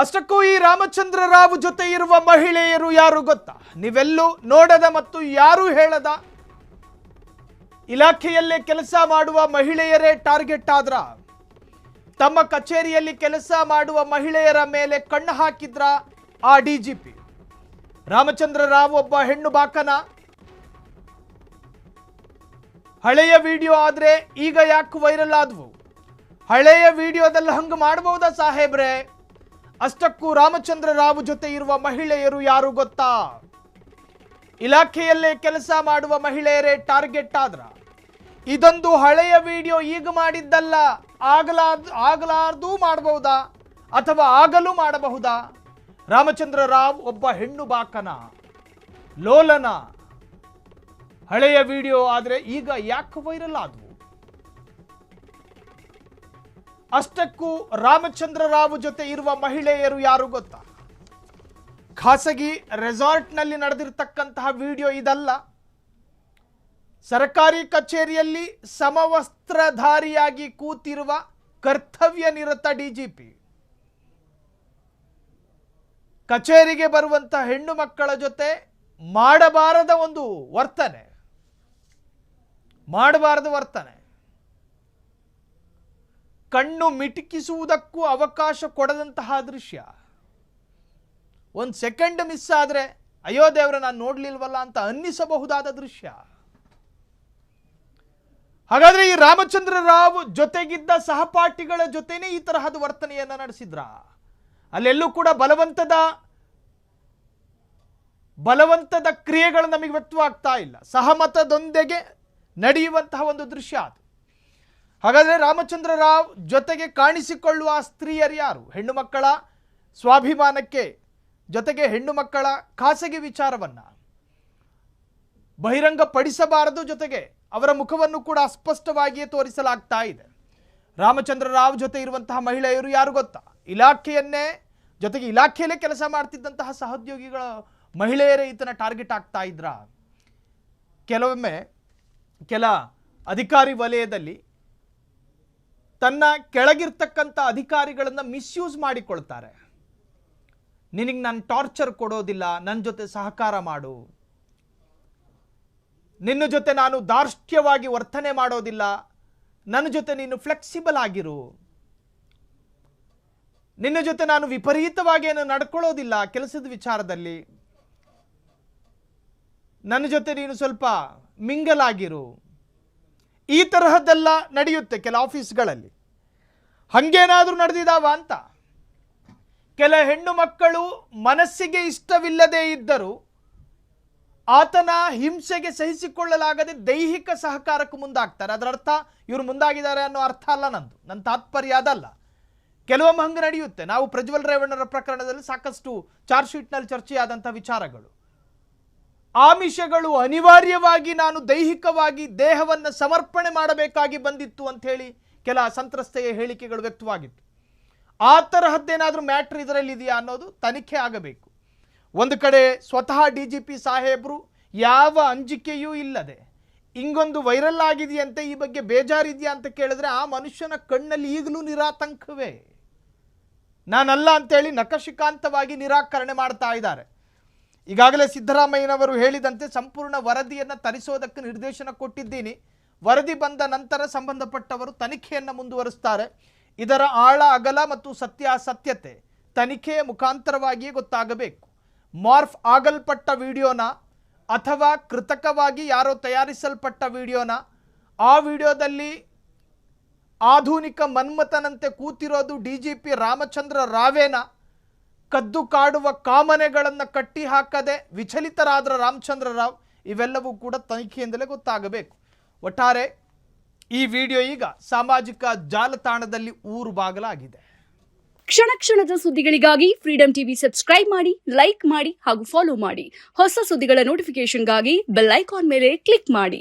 ಅಷ್ಟಕ್ಕೂ ಈ ರಾಮಚಂದ್ರ ರಾವ್ ಜೊತೆ ಇರುವ ಮಹಿಳೆಯರು ಯಾರು ಗೊತ್ತಾ? ನೀವೆಲ್ಲೂ ನೋಡದ ಮತ್ತು ಯಾರು ಹೇಳದ ಇಲಾಖೆಯಲ್ಲೇ ಕೆಲಸ ಮಾಡುವ ಮಹಿಳೆಯರೇ ಟಾರ್ಗೆಟ್ ಆದ್ರ? ತಮ್ಮ ಕಚೇರಿಯಲ್ಲಿ ಕೆಲಸ ಮಾಡುವ ಮಹಿಳೆಯರ ಮೇಲೆ ಕಣ್ಣು ಹಾಕಿದ್ರ ಆ ಡಿಜಿಪಿ? ರಾಮಚಂದ್ರ ರಾವ್ ಒಬ್ಬ ಹೆಣ್ಣು ಬಾಕನ? ಹಳೆಯ ವಿಡಿಯೋ ಆದ್ರೆ ಈಗ ಯಾಕೆ ವೈರಲ್ ಆದವು? ಹಳೆಯ ವಿಡಿಯೋದಲ್ಲಿ ಹಂಗ ಮಾಡಬಹುದಾ ಸಾಹೇಬ್ರೆ? ಅಷ್ಟಕ್ಕೂ ರಾಮಚಂದ್ರ ರಾವ್ ಜೊತೆ ಇರುವ ಮಹಿಳೆಯರು ಯಾರು ಗೊತ್ತಾ? ಇಲಾಖೆಯಲ್ಲೇ ಕೆಲಸ ಮಾಡುವ ಮಹಿಳೆಯರೇ ಟಾರ್ಗೆಟ್ ಆದ್ರ? ಇದೊಂದು ಹಳೆಯ ವಿಡಿಯೋ, ಈಗ ಮಾಡಿದ್ದಲ್ಲ, ಆಗಲಾರ್ದು ಮಾಡಬಹುದಾ ಅಥವಾ ಆಗಲೂ ಮಾಡಬಹುದಾ? ರಾಮಚಂದ್ರ ರಾವ್ ಒಬ್ಬ ಹೆಣ್ಣು ಬಾಕನ, ಲೋಲನ? ಹಳೆಯ ವಿಡಿಯೋ ಆದ್ರೆ ಈಗ ಯಾಕೆ ವೈರಲ್ ಆದವು? ಅಷ್ಟಕ್ಕೂ ರಾಮಚಂದ್ರ ರಾವ್ ಜೊತೆ ಇರುವ ಮಹಿಳೆಯರು ಯಾರು ಗೊತ್ತಾ? ಖಾಸಗಿ ರೆಸಾರ್ಟ್ನಲ್ಲಿ ನಡೆದಿರ್ತಕ್ಕಂತಹ ವಿಡಿಯೋ ಇದಲ್ಲ. ಸರ್ಕಾರಿ ಕಚೇರಿಯಲ್ಲಿ ಸಮವಸ್ತ್ರಧಾರಿಯಾಗಿ ಕೂತಿರುವ ಕರ್ತವ್ಯ ನಿರತ ಡಿಜಿಪಿ ಕಚೇರಿಗೆ ಬರುವಂತಹ ಹೆಣ್ಣು ಮಕ್ಕಳ ಜೊತೆ ಮಾಡಬಾರದ ಒಂದು ವರ್ತನೆ, ಕಣ್ಣು ಮಿಟುಕಿಸುವುದಕ್ಕೂ ಅವಕಾಶ ಕೊಡದಂತಹ ದೃಶ್ಯ. ಒಂದು ಸೆಕೆಂಡ್ ಮಿಸ್ ಆದ್ರೆ ಅಯ್ಯೋ ದೇವ್ರ ನಾನು ನೋಡ್ಲಿಲ್ವಲ್ಲ ಅಂತ ಅನ್ನಿಸಬಹುದಾದ ದೃಶ್ಯ. ಹಾಗಾದ್ರೆ ಈ ರಾಮಚಂದ್ರ ರಾವ್ ಜೊತೆಗಿದ್ದ ಸಹಪಾಠಿಗಳ ಜೊತೆನೇ ಈ ತರಹದ ವರ್ತನೆಯನ್ನ ನಡೆಸಿದ್ರ? ಅಲ್ಲೆಲ್ಲೂ ಕೂಡ ಬಲವಂತದ ಕ್ರಿಯೆಗಳು ನಮಗೆ ವ್ಯಕ್ತವಾಗ್ತಾ ಇಲ್ಲ. ಸಹಮತದೊಂದಿಗೆ ನಡೆಯುವಂತಹ ಒಂದು ದೃಶ್ಯ ಅದು. ಹಾಗಾದ್ರೆ ರಾಮಚಂದ್ರ ರಾವ್ ಜೊತೆಗೆ ಕಾಣಿಸಿಕೊಳ್ಳುವ ಸ್ತ್ರೀಯರು ಯಾರು? ಹೆಣ್ಣು ಮಕ್ಕಳ ಸ್ವಾಭಿಮಾನಕ್ಕೆ ಜೊತೆಗೆ ಹೆಣ್ಣು ಮಕ್ಕಳ ಖಾಸಗಿ ವಿಚಾರವನ್ನ ಬಹಿರಂಗಪಡಿಸಬಾರದು, ಜೊತೆಗೆ ಅವರ ಮುಖವನ್ನು ಕೂಡ ಅಸ್ಪಷ್ಟವಾಗಿಯೇ ತೋರಿಸಲಾಗ್ತಾ ಇದೆ. ರಾಮಚಂದ್ರ ರಾವ್ ಜೊತೆ ಇರುವಂತಹ ಮಹಿಳೆಯರು ಯಾರು ಗೊತ್ತಾ? ಇಲಾಖೆಯನ್ನೇ ಜೊತೆಗೆ ಇಲಾಖೆಯಲ್ಲೇ ಕೆಲಸ ಮಾಡ್ತಿದ್ದಂತಹ ಸಹೋದ್ಯೋಗಿಗಳ ಮಹಿಳೆಯರೇ ಈತನ ಟಾರ್ಗೆಟ್ ಆಗ್ತಾ ಇದ್ರ? ಕೆಲವೊಮ್ಮೆ ಕೆಲ ಅಧಿಕಾರಿ ವಲಯದಲ್ಲಿ ತನ್ನ ಕೆಳಗಿರ್ತಕ್ಕಂಥ ಅಧಿಕಾರಿಗಳನ್ನು ಮಿಸ್ಯೂಸ್ ಮಾಡಿಕೊಳ್ತಾರೆ. ನಿನಗೆ ನಾನು ಟಾರ್ಚರ್ ಕೊಡೋದಿಲ್ಲ, ನನ್ನ ಜೊತೆ ಸಹಕಾರ ಮಾಡು, ನಿನ್ನ ಜೊತೆ ನಾನು ದಾರ್ಷ್ಟ್ಯವಾಗಿ ವರ್ತನೆ ಮಾಡೋದಿಲ್ಲ, ನನ್ನ ಜೊತೆ ನೀನು ಫ್ಲೆಕ್ಸಿಬಲ್ ಆಗಿರು, ನಿನ್ನ ಜೊತೆ ನಾನು ವಿಪರೀತವಾಗಿ ಏನು ನಡ್ಕೊಳ್ಳೋದಿಲ್ಲ ಕೆಲಸದ ವಿಚಾರದಲ್ಲಿ, ನನ್ನ ಜೊತೆ ನೀನು ಸ್ವಲ್ಪ ಮಿಂಗಲ್ ಆಗಿರು. ಈ ತರಹದ್ದೆಲ್ಲ ನಡೆಯುತ್ತೆ ಕೆಲ ಆಫೀಸ್ಗಳಲ್ಲಿ. ಹಂಗೇನಾದ್ರೂ ನಡೆದಿದಾವ ಅಂತ? ಕೆಲ ಹೆಣ್ಣು ಮಕ್ಕಳು ಮನಸ್ಸಿಗೆ ಇಷ್ಟವಿಲ್ಲದೆ ಇದ್ದರೂ ಆತನ ಹಿಂಸೆಗೆ ಸಹಿಸಿಕೊಳ್ಳಲಾಗದೆ ದೈಹಿಕ ಸಹಕಾರಕ್ಕೆ ಮುಂದಾಗ್ತಾರೆ. ಅದರ ಅರ್ಥ ಇವರು ಮುಂದಾಗಿದ್ದಾರೆ ಅನ್ನೋ ಅರ್ಥ ಅಲ್ಲ ನಂದು, ನನ್ನ ತಾತ್ಪರ್ಯ ಅದಲ್ಲ. ಕೆಲವೊಮ್ಮೆ ಹಂಗೆ ನಡೆಯುತ್ತೆ. ನಾವು ಪ್ರಜ್ವಲ್ ರೇವಣ್ಣರ ಪ್ರಕರಣದಲ್ಲಿ ಸಾಕಷ್ಟು ಚಾರ್ಜ್ ಶೀಟ್ನಲ್ಲಿ ಚರ್ಚೆಯಾದಂಥ ವಿಚಾರಗಳು, ಆಮಿಷಗಳು, ಅನಿವಾರ್ಯವಾಗಿ ನಾನು ದೈಹಿಕವಾಗಿ ದೇಹವನ್ನು ಸಮರ್ಪಣೆ ಮಾಡಬೇಕಾಗಿ ಬಂದಿತ್ತು ಅಂತ ಹೇಳಿ ಕೆಲ ಸಂತ್ರಸ್ತೆಯ ಹೇಳಿಕೆಗಳು ವ್ಯಕ್ತವಾಗಿತ್ತು. ಆ ತರಹದ್ದೇನಾದರೂ ಮ್ಯಾಟ್ರ್ ಇದರಲ್ಲಿ ಇದೆಯಾ ಅನ್ನೋದು ತನಿಖೆ ಆಗಬೇಕು. ಒಂದು ಕಡೆ ಸ್ವತಃ ಡಿಜಿಪಿ ಸಾಹೇಬರು ಯಾವ ಅಂಜಿಕೆಯೂ ಇಲ್ಲದೆ ಹಿಂಗೊಂದು ವೈರಲ್ ಆಗಿದೆಯಂತೆ, ಈ ಬಗ್ಗೆ ಬೇಜಾರಿದೆಯಾ ಅಂತ ಕೇಳಿದ್ರೆ ಆ ಮನುಷ್ಯನ ಕಣ್ಣಲ್ಲಿ ಈಗಲೂ ನಿರಾತಂಕವೇ. ನಾನಲ್ಲ ಅಂತೇಳಿ ನಖಶಿಕಾಂತವಾಗಿ ನಿರಾಕರಣೆ ಮಾಡ್ತಾ ಇದ್ದಾರೆ. ಈಗಾಗಲೇ ಸಿದ್ದರಾಮಯ್ಯನವರು ಹೇಳಿದಂತೆ ಸಂಪೂರ್ಣ ವರದಿಯನ್ನು ತರಿಸೋದಕ್ಕೆ ನಿರ್ದೇಶನ ಕೊಟ್ಟಿದ್ದೀನಿ. ವರದಿ ಬಂದ ನಂತರ ಸಂಬಂಧಪಟ್ಟವರು ತನಿಖೆಯನ್ನು ಮುಂದುವರಿಸ್ತಾರೆ. ಇದರ ಆಳ ಅಗಲ ಮತ್ತು ಸತ್ಯಾಸತ್ಯತೆ ತನಿಖೆಯ ಮುಖಾಂತರವಾಗಿಯೇ ಗೊತ್ತಾಗಬೇಕು. ಮಾರ್ಫ್ ಆಗಲ್ಪಟ್ಟ ವಿಡಿಯೋನ ಅಥವಾ ಕೃತಕವಾಗಿ ಯಾರೋ ತಯಾರಿಸಲ್ಪಟ್ಟ ವಿಡಿಯೋನ, ಆ ವಿಡಿಯೋದಲ್ಲಿ ಆಧುನಿಕ ಮನ್ಮಥನಂತೆ ಕೂತಿರೋದು ಡಿಜಿಪಿ ರಾಮಚಂದ್ರ ರಾವೇನ, ಕದ್ದು ಕಾಡುವ ಕಾಮನೆಗಳನ್ನು ಕಟ್ಟಿ ಹಾಕದೆ ವಿಚಲಿತರಾದ ರಾಮಚಂದ್ರ ರಾವ್, ಇವೆಲ್ಲವೂ ಕೂಡ ತನಿಖೆಯಿಂದಲೇ ಗೊತ್ತಾಗಬೇಕು. ಒಟ್ಟಾರೆ ಈ ವಿಡಿಯೋ ಈಗ ಸಾಮಾಜಿಕ ಜಾಲತಾಣದಲ್ಲಿ ಊರು ಬಾಗಲಾಗಿದೆ. ಕ್ಷಣ ಕ್ಷಣದ ಸುದ್ದಿಗಳಿಗಾಗಿ ಫ್ರೀಡಂ ಟಿವಿ ಸಬ್ಸ್ಕ್ರೈಬ್ ಮಾಡಿ, ಲೈಕ್ ಮಾಡಿ ಹಾಗೂ ಫಾಲೋ ಮಾಡಿ. ಹೊಸ ಸುದ್ದಿಗಳ ನೋಟಿಫಿಕೇಶನ್ಗಾಗಿ ಬೆಲ್ ಐಕಾನ್ ಮೇಲೆ ಕ್ಲಿಕ್ ಮಾಡಿ.